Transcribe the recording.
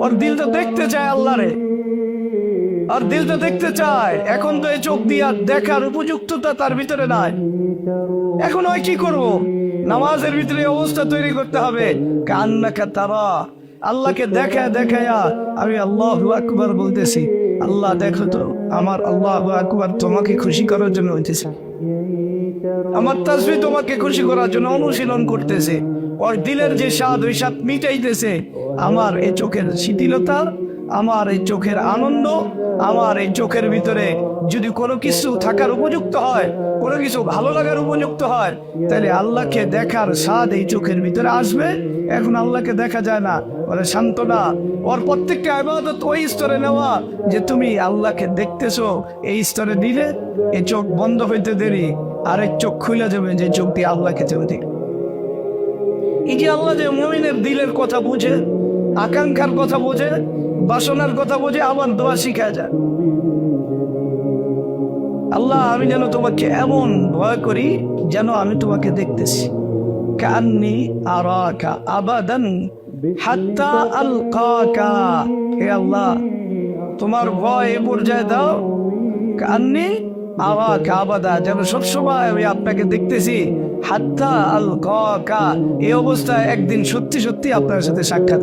ওর দিল তো দেখতে চায় আল্লাহরে, আর দিল তো দেখতে চায়। এখন তো এই চোখ দিয়া দেখার উপযুক্ততা তার ভিতরে নাই। এখন ওই কি করব? নামাজের ভিতরে অবস্থা তৈরি করতে হবে, কান্নাকা তারা, আল্লাহকে দেখা দেখায়া আমি আল্লাহু আকবার বলতেছি। আল্লাহ দেখো তো, আমার আল্লাহু আকবার তোমাকে খুশি করার জন্য হইতেছে, আমার তাসবিহ তোমাকে খুশি করার জন্য অনুশীলন করতেছে। ওর দিলের যে স্বাদ, ওই স্বাদ মিটাইতেছে আমার এই চোখের শিথিলতা, আমার এই চোখের আনন্দ, আমার এই চোখের ভিতরে যদি কোনো কিছু থাকার উপযুক্ত হয়, কোনো কিছু ভালো লাগার উপযুক্ত হয়, তাহলে আল্লাহকে দেখার স্বাদ এই চোখের ভিতরে আসবে। এখন আল্লাহকে দেখা যায় না, বলে সান্ত্বনা। ওর প্রত্যেকটা ইবাদত ওই স্তরে নেওয়া যে তুমি আল্লাহকে দেখতেছো, এই স্তরে দিলে এই চোখ বন্ধ হইতে দেরি আরেক চোখ খুলে যাবে, যে চোখ দিয়ে আল্লাহকে যাবে ঠিক। এই যে আল্লাহ যে মুমিনের দিলের কথা বুঝে, আকাঙ্ক্ষার কথা বোঝে, বাসনার কথা বোঝে, আবার দোয়া শিখায় যায়। আল্লাহ আমি যেন তোমাকে এমন ভয় করি যেন আমি তোমাকে দেখতেছি, কান্নি আরাকা আবাদান হাত্তা আলকাকা। হে আল্লাহ, তোমার ভয় এ পর্যায়ে দাও, কান্নি আরাকা আবাদা, যেন সবসময় আমি আপনাকে দেখতেছি, হাত্তা আলকাকা, এই অবস্থায় একদিন সত্যি সত্যি আপনার সাথে সাক্ষাৎ।